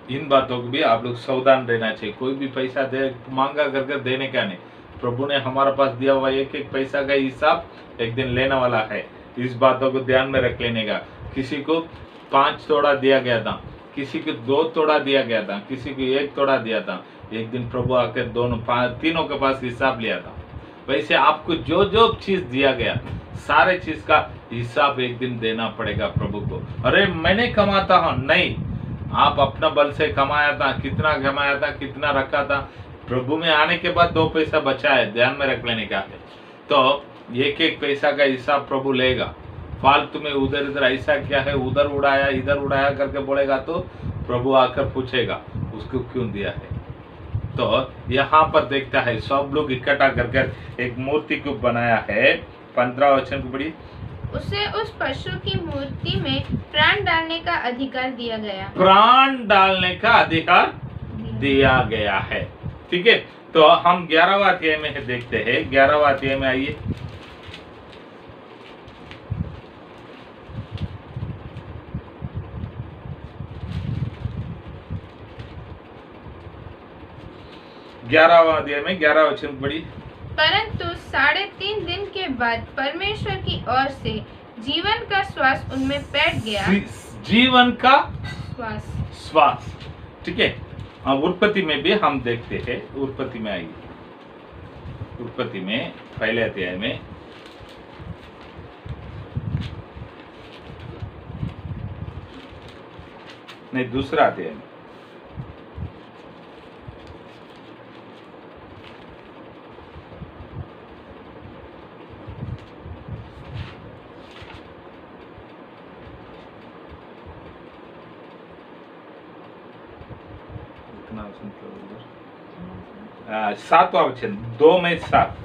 इन बातों को भी आप लोग सावधान रहना चाहिए। कोई भी पैसा दे मांगा कर देने का नहीं। प्रभु ने हमारे पास दिया हुआ एक एक पैसा का हिसाब एक दिन लेने वाला है। इस बातों को ध्यान में रख लेने का। किसी को 5 तोड़ा दिया गया था, किसी को 2 तोड़ा दिया गया था, किसी को 1 तोड़ा दिया था। एक दिन प्रभु आकर तीनों के पास हिसाब लिया था। वैसे आपको जो जो चीज दिया गया, सारे चीज का हिसाब एक दिन देना पड़ेगा प्रभु को। अरे मैंने कमाता हूं, नहीं, आप अपना बल से कमाया था, कितना कमाया था, कितना रखा था। प्रभु में आने के बाद 2 पैसा बचा है, ध्यान में रख लेने का है। तो एक एक पैसा का हिसाब प्रभु लेगा। फालतू में उधर इधर ऐसा क्या है, उधर उड़ाया इधर उड़ाया करके बोलेगा तो प्रभु आकर पूछेगा उसको क्यों दिया है। तो यहाँ पर देखता है सब लोग इकट्ठा कर एक मूर्ति को बनाया है। 15 वचन को पढ़िए। उसे उस पशु की मूर्ति में प्राण डालने का अधिकार दिया गया। प्राण डालने का अधिकार दिया गया है। ठीक है, तो हम 11वां अध्याय में देखते हैं। 11वां अध्याय में आइए। ग्यारहवां अध्याय में 11 वचन पढ़ी। परंतु 3.5 दिन के बाद परमेश्वर की ओर से जीवन का श्वास उनमें बैठ गया। जीवन का श्वास। ठीक है, उत्पत्ति में भी हम देखते हैं। उत्पत्ति में आइए। उत्पत्ति में पहले अध्याय में नहीं, दूसरा अध्याय में कितना 7वां वचन 2 में 7।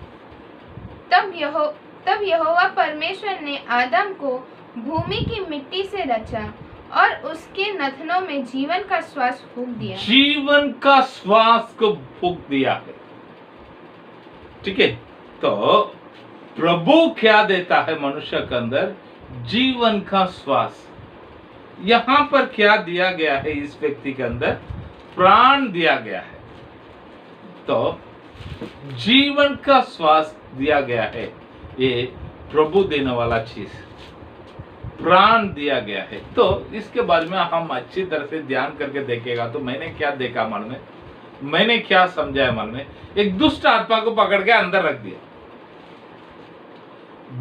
तब यहोवा परमेश्वर ने आदम को भूमि की मिट्टी से रचा और उसके नथनों में जीवन का श्वास फूंक दिया। जीवन का श्वास को फूंक दिया है। ठीक है, तो प्रभु क्या देता है मनुष्य के अंदर? जीवन का श्वास। यहां पर क्या दिया गया है? इस व्यक्ति के अंदर प्राण दिया गया है। तो जीवन का श्वास दिया गया है, ये प्रभु देने वाला चीज, प्राण दिया गया है। तो इसके बारे में हम अच्छी तरह से ध्यान करके देखेगा तो मैंने क्या देखा मालूम है, मैंने क्या समझाया मालूम है? एक दुष्ट आत्मा को पकड़ के अंदर रख दिया,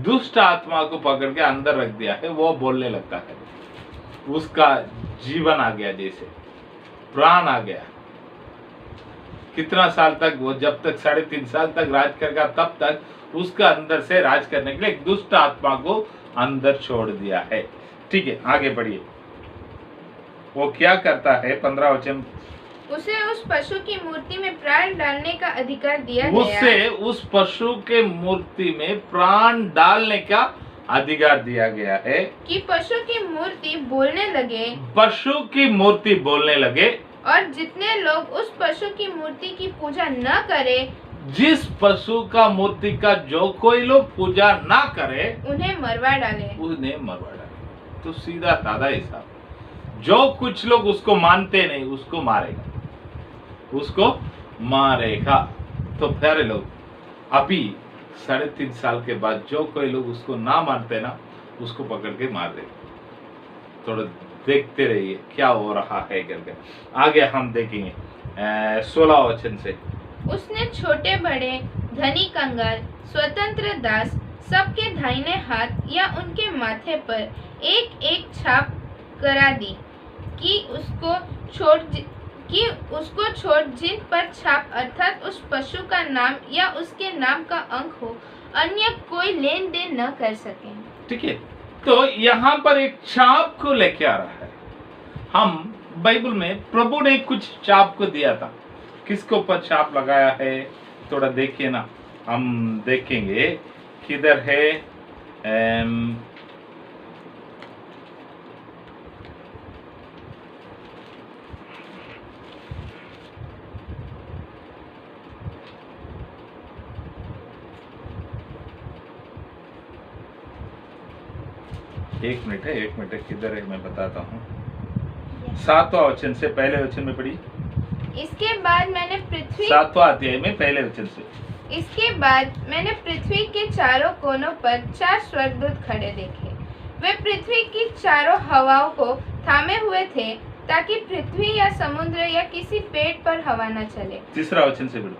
दुष्ट आत्मा को पकड़ के अंदर रख दिया है। वो बोलने लगता है, उसका जीवन आ गया, जैसे प्राण आ गया। कितना साल तक? वो जब तक 3.5 साल तक राज करेगा तब तक उसका अंदर से राज करने के लिए एक दुष्ट आत्मा को अंदर छोड़ दिया है। ठीक है, आगे बढ़िए। वो क्या करता है? 15 वचन उसे उस पशु की मूर्ति में प्राण डालने का अधिकार दिया गया उसे उस पशु के मूर्ति में प्राण डालने का अधिकार दिया गया है कि पशु की मूर्ति बोलने लगे पशु की मूर्ति बोलने लगे और जितने लोग उस पशु की मूर्ति की पूजा न करे जिस पशु का मूर्ति का जो कोई लोग पूजा ना करे उन्हें मरवा डाले। उन्हें मरवा डाले। तो सीधा साधा हिसाब, जो कुछ लोग उसको मानते नहीं उसको मारेगा, उसको मारेगा। तो प्यारे लोग, अभी 3.5 साल के बाद जो कोई लोग उसको ना मानते ना उसको पकड़ के मार देगा। थोड़ा देखते रहिए क्या हो रहा है करके। आगे हम देखेंगे 16 वचन से। उसने छोटे बड़े धनी कंगाल स्वतंत्र दास सबके दाहिने हाथ या उनके माथे पर एक एक छाप करा दी कि उसको छोड़ जिन पर छाप अर्थात उस पशु का नाम या उसके नाम का अंक हो अन्य कोई लेन देन न कर सके। ठीक है, तो यहाँ पर एक छाप को लेके आ रहा है। हम बाइबल में प्रभु ने कुछ छाप को दिया था, किसके ऊपर छाप लगाया है थोड़ा देखिए ना। हम देखेंगे किधर है एक मिनट है किधर है मैं बताता हूँ। 7वां वचन से पहले वचन में पढ़ी। इसके बाद मैंने पृथ्वी 7वां अध्याय में पहले वचन से। इसके बाद मैंने पृथ्वी के चारों कोनों पर 4 स्वर्गदूत खड़े देखे। वे पृथ्वी की चारों हवाओं को थामे हुए थे ताकि पृथ्वी या समुद्र या किसी पेड़ पर हवा न चले। 3रा वचन से पढ़ो।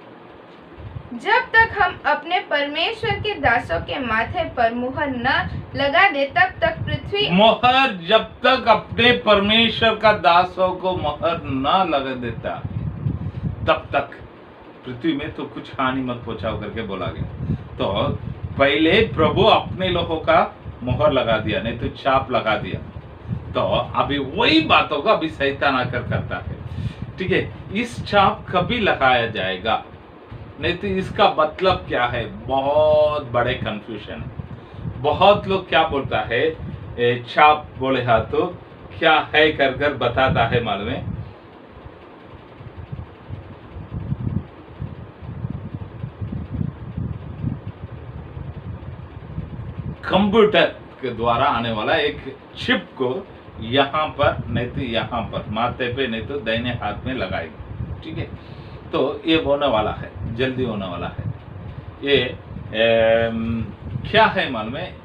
जब तक हम अपने परमेश्वर के दासों के माथे पर मुहर न लगा दे तब तक पृथ्वी मोहर जब तक अपने परमेश्वर का दासों को मोहर न लगा देता तब तक पृथ्वी में तो कुछ हानि मत पहुंचाओ करके बोला गया। तो पहले प्रभु अपने लोगों का मोहर लगा दिया, नहीं तो छाप लगा दिया। तो अभी वही बातों को अभी शैतान आकर करता है। ठीक है, इस छाप कभी लगाया जाएगा, नहीं तो इसका मतलब क्या है, बहुत बड़े कंफ्यूजन है। बहुत लोग क्या बोलता है छाप बोले हाँ तो क्या है कर कर बताता है मालूम है। कंप्यूटर के द्वारा आने वाला एक चिप को यहाँ पर नहीं तो यहाँ पर माथे पे नहीं तो दाहिने हाथ में लगाएगी। ठीक है, तो ये होने वाला है, जल्दी होने वाला है। ये क्या है मालूम है,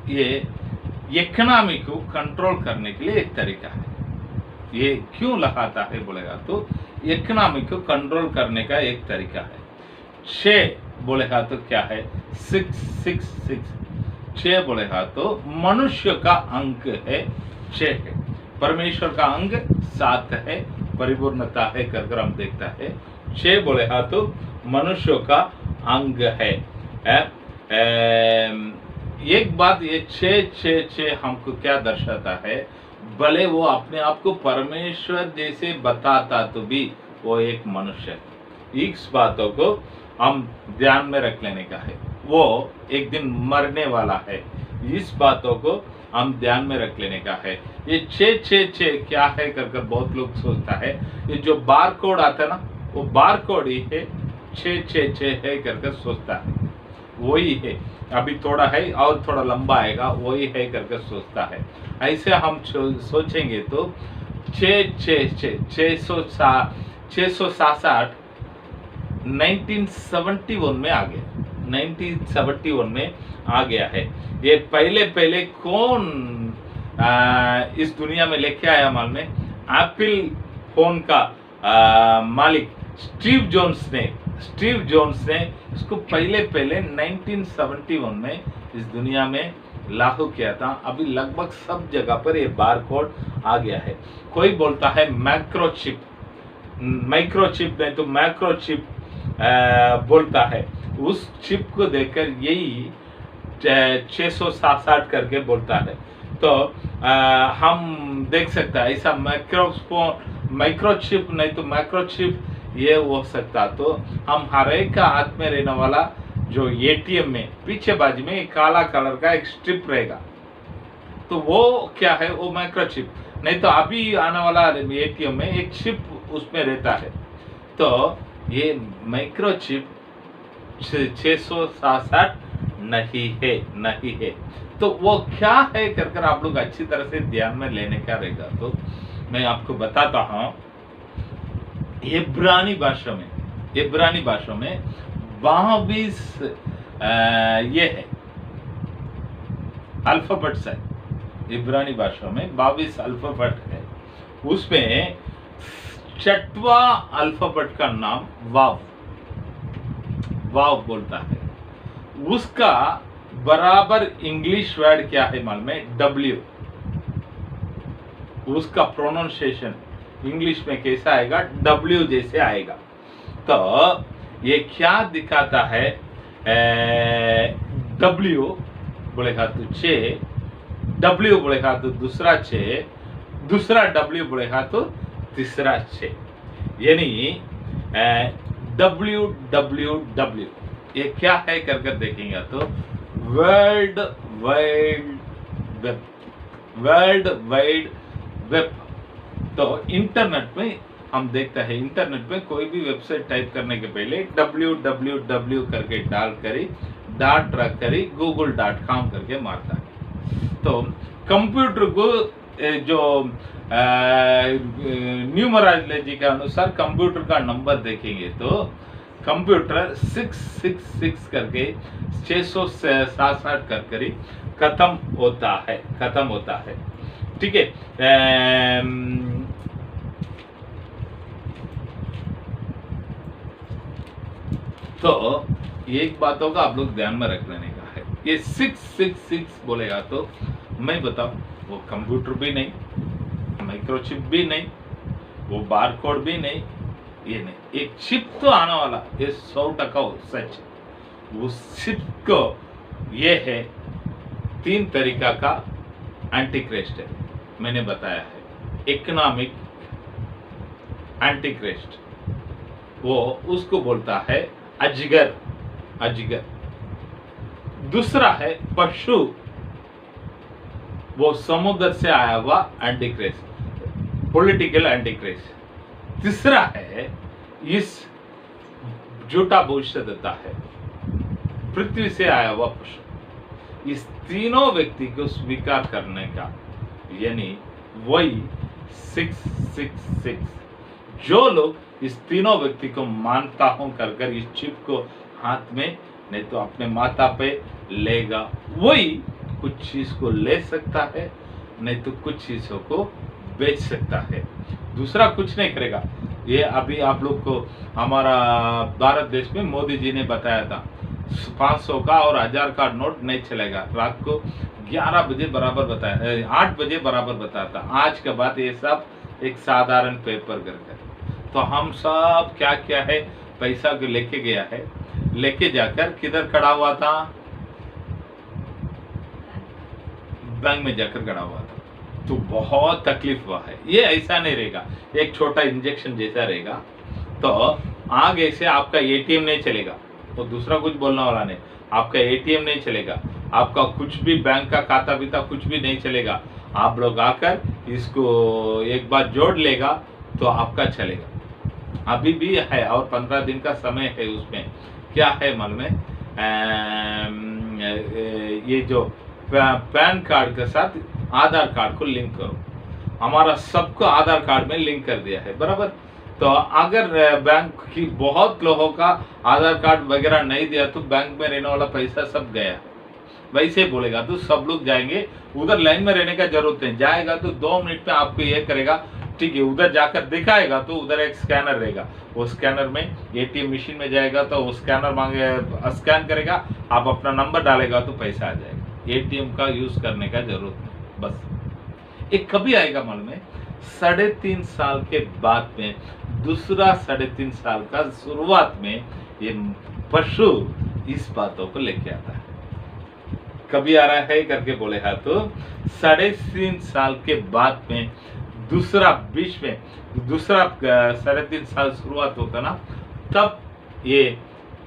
ये इकोनॉमी को कंट्रोल करने के लिए एक तरीका है। ये क्यों लगाता है बोलेगा तो इकोनॉमी को कंट्रोल करने का एक तरीका है। 6 बोलेगा तो क्या है 666, 6 बोलेगा तो मनुष्य का अंक है 6 है, परमेश्वर का अंक 7 है, परिपूर्णता है कर हम देखता है। 6 बोलेगा तो मनुष्य का अंग है। एक बात ये 6 हमको क्या दर्शाता है, भले वो अपने आप को परमेश्वर जैसे बताता तो भी वो एक मनुष्य है। इस बातों को हम ध्यान में रख लेने का है, वो एक दिन मरने वाला है। इस बातों को हम ध्यान में रख लेने का है। ये 6 क्या है कर बहुत लोग सोचता है, ये जो बार कोड आता है ना वो बार कोड ही है, 6 है कर सोचता है, वही है। अभी थोड़ा है और थोड़ा लंबा आएगा, वही है कर सोचता है। ऐसे हम सोचेंगे तो 667 1971 में आ गया, 1971 में आ गया है। ये पहले कौन इस दुनिया में लेके आया मालूम है, एप्पल फोन का मालिक स्टीव जोन्स ने इसको पहले 1971 में इस दुनिया में लागू किया था। अभी लगभग सब जगह पर ये बार कोड आ गया है। कोई बोलता है माइक्रोचिप नहीं तो मैक्रोचिप बोलता है। उस चिप को देखकर यही 667 करके बोलता है। तो हम देख सकते हैं ऐसा माइक्रोचिप नहीं तो माइक्रोचिप ये हो सकता। तो हम हर एक का हाथ में रहने वाला जो एटीएम में पीछे बाजू में एक काला कलर का एक स्ट्रिप रहेगा, तो वो क्या है, वो माइक्रोचिप। नहीं तो अभी आने वाला एटीएम में एक चिप उसमें रहता है। तो ये माइक्रोचिप 667 नहीं है। तो वो क्या है कर आप लोग अच्छी तरह से ध्यान में लेने का रहेगा। तो मैं आपको बताता हूं, इब्रानी भाषा में 22 ये है अल्फाबेट्स है। इब्रानी भाषा में 22 अल्फाबेट है। उसमें 6वां अल्फाबेट का नाम वाव बोलता है। उसका बराबर इंग्लिश वर्ड क्या है मालूम है? W। उसका प्रोनाउंसिएशन इंग्लिश में कैसा आएगा? W जैसे आएगा। तो ये क्या दिखाता है? W बोलेगा तो 6, W बोलेगा तो दूसरा 6, दूसरा W बोलेगा तो तीसरा 6, यानी WWW। ये क्या है कर देखेंगे तो वर्ल्ड वाइड वेब। तो इंटरनेट में हम देखते हैं, इंटरनेट में कोई भी वेबसाइट टाइप करने के पहले www करके डाल करी डॉट रख करी google.com करके मारता है। तो कंप्यूटर को जो न्यूमरोलॉजी के अनुसार कंप्यूटर का नंबर देखेंगे तो कंप्यूटर 666 करके 667 कर ही खत्म होता है। ठीक है। तो एक बातों का आप लोग ध्यान में रख लेने का है। ये 666 बोलेगा तो मैं बताऊं, वो कंप्यूटर भी नहीं, माइक्रोचिप भी नहीं, वो बारकोड भी नहीं, ये नहीं। एक चिप तो आने वाला, ये 100% सच। उस चिप को ये है 3 तरीका का एंटीक्राइस्ट है, मैंने बताया है। इकोनॉमिक एंटीक्राइस्ट, वो उसको बोलता है अजगर। दूसरा है पशु, वो समुद्र से आया हुआ एंटीक्राइस्ट, पॉलिटिकल एंटीक्राइस्ट। तीसरा है इस झूठा भविष्य देता है, पृथ्वी से आया हुआ पशु। इस तीनों व्यक्ति को स्वीकार करने का, यानी वही 666। जो लोग इस तीनों व्यक्ति को मानता हूं कर इस चिप को हाथ में नहीं तो अपने माथा पे लेगा, वही कुछ चीज को ले सकता है, नहीं तो कुछ चीजों को बेच सकता है। दूसरा कुछ नहीं करेगा। ये अभी आप लोग को हमारा भारत देश में मोदी जी ने बताया था 500 का और 1000 का नोट नहीं चलेगा। रात को 11 बजे बराबर बताया, 8 बजे बराबर बताया था। आज के बाद ये सब एक साधारण पेपर करके, तो हम सब क्या क्या है, पैसा को लेके गया है, लेके जाकर किधर खड़ा हुआ था? बैंक में जाकर खड़ा हुआ था। तो बहुत तकलीफ हुआ है। ये ऐसा नहीं रहेगा, एक छोटा इंजेक्शन जैसा रहेगा। तो आगे से आपका एटीएम नहीं चलेगा, तो दूसरा कुछ बोलने वाला नहीं। आपका एटीएम नहीं चलेगा, आपका कुछ भी बैंक का खाता बीता कुछ भी नहीं चलेगा। आप लोग आकर इसको एक बार जोड़ लेगा तो आपका चलेगा। अभी भी है और 15 दिन का समय है। उसमें क्या है मालूम है? ये जो पैन कार्ड के साथ आधार कार्ड को लिंक करो। हमारा सबको आधार कार्ड में लिंक कर दिया है, बराबर। तो अगर बैंक की बहुत लोगों का आधार कार्ड वगैरह नहीं दिया तो बैंक में रहने वाला पैसा सब गया। वैसे बोलेगा तो सब लोग जाएंगे, उधर लाइन में रहने का जरूरत नहीं। जाएगा तो 2 मिनट में आपको ये करेगा, ठीक है। उधर जाकर दिखाएगा तो उधर एक स्कैनर रहेगा, वो स्कैनर में एटीएम मशीन में जाएगा तो वो स्कैनर मांगे, स्कैन करेगा, आप अपना नंबर डालेगा तो पैसा आ जाएगा। एटीएम का यूज करने का जरूरत नहीं। बस एक कभी आएगा मालूम है? 3.5 साल के बाद में, दूसरा 3.5 साल का शुरुआत में ये पशु इस बातों को लेके आता है। कभी आ रहा है करके बोले हाँ, तो 3.5 साल के बाद में दूसरा बीच में दूसरा 3.5 साल शुरुआत होता ना, तब ये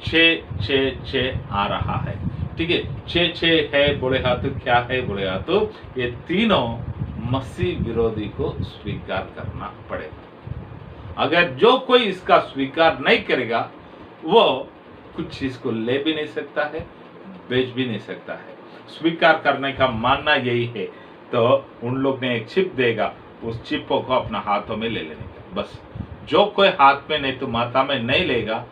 6 आ रहा है। ठीक है, 6 है बोले हाथ तो क्या है बोले हाथ तो ये तीनों मसीह विरोधी को स्वीकार करना पड़ेगा। अगर जो कोई इसका स्वीकार नहीं करेगा वो कुछ चीज को ले भी नहीं सकता है, बेच भी नहीं सकता है। स्वीकार करने का मानना यही है। तो उन लोग ने एक चिप देगा, उस चिपों को अपना हाथों में ले लेने का बस। जो कोई हाथ में नहीं तो माथा में नहीं लेगा,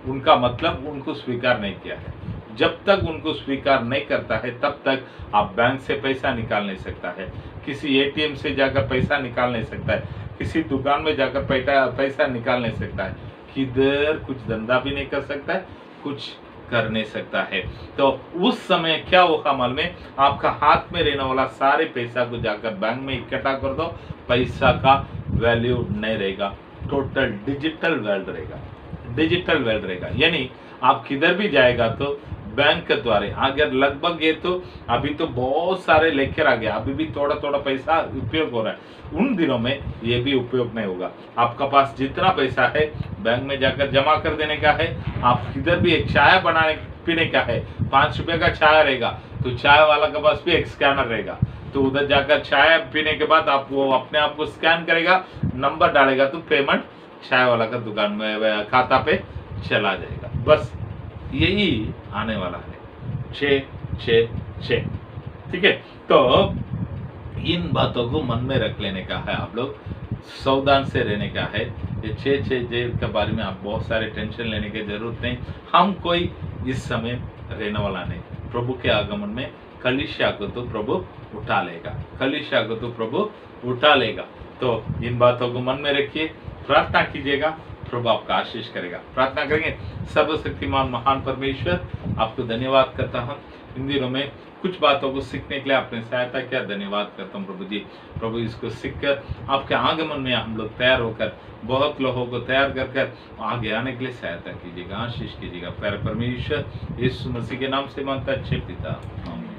उनका मतलब उनको स्वीकार नहीं किया है। जब तक उनको स्वीकार नहीं करता है तब तक आप बैंक से पैसा निकाल नहीं सकता है, किसी एटीएम से जाकर पैसा निकाल नहीं सकता है, किसी दुकान में जाकर पैसा निकाल नहीं सकता है, किधर कुछ धंधा भी नहीं कर सकता है, कुछ कर नहीं सकता है। तो उस समय क्या होगा मालूम है, आपका हाथ में रहने वाला सारे पैसा को जाकर बैंक में इकट्ठा कर दो, पैसा का वैल्यू नहीं रहेगा, टोटल डिजिटल वेल्थ रहेगा। डिजिटल वेल्थ रहेगा यानी आप किधर भी जाएगा तो बैंक के द्वारा। अगर लगभग ये तो अभी तो बहुत सारे लेकर आ गया, अभी भी थोड़ा थोड़ा पैसा उपयोग हो रहा है, उन दिनों में ये भी उपयोग नहीं होगा। आपका पास जितना पैसा है बैंक में जाकर जमा कर देने का है। आप किधर भी एक चाय बनाने पीने का है, 5 रुपए का चाय रहेगा तो चाय वाला के पास भी एक स्कैनर रहेगा, तो उधर जाकर चाय पीने के बाद आप वो अपने आप को स्कैन करेगा, नंबर डालेगा तो पेमेंट चाय वाला का दुकान में खाता पे चला जाएगा। बस यही आने वाला है 6 ठीक है। तो इन बातों को मन में रख लेने का है, आप लोग सावधान से रहने का है। ये 6 के बारे में आप बहुत सारे टेंशन लेने की जरूरत नहीं। हम कोई इस समय रहने वाला नहीं। प्रभु के आगमन में कलीसिया को तो प्रभु उठा लेगा, कलीसिया को तो प्रभु उठा लेगा। तो इन बातों को मन में रखिए, प्रार्थना कीजिएगा, प्रभु आपका आशीष करेगा। प्रार्थना करेंगे। सर्वशक्तिमान महान परमेश्वर, आपको धन्यवाद करता हूँ इन दिनों में कुछ बातों को सीखने के लिए आपने सहायता किया, धन्यवाद करता हूँ प्रभु जी। प्रभु इसको सीखकर आपके आगमन में हम लोग तैयार होकर बहुत लोगों को तैयार कर आगे आने के लिए सहायता कीजिएगा, आशीष कीजिएगा। प्यारे परमेश्वर यीशु मसीह के नाम से मांगता अच्छे पिता, आमीन।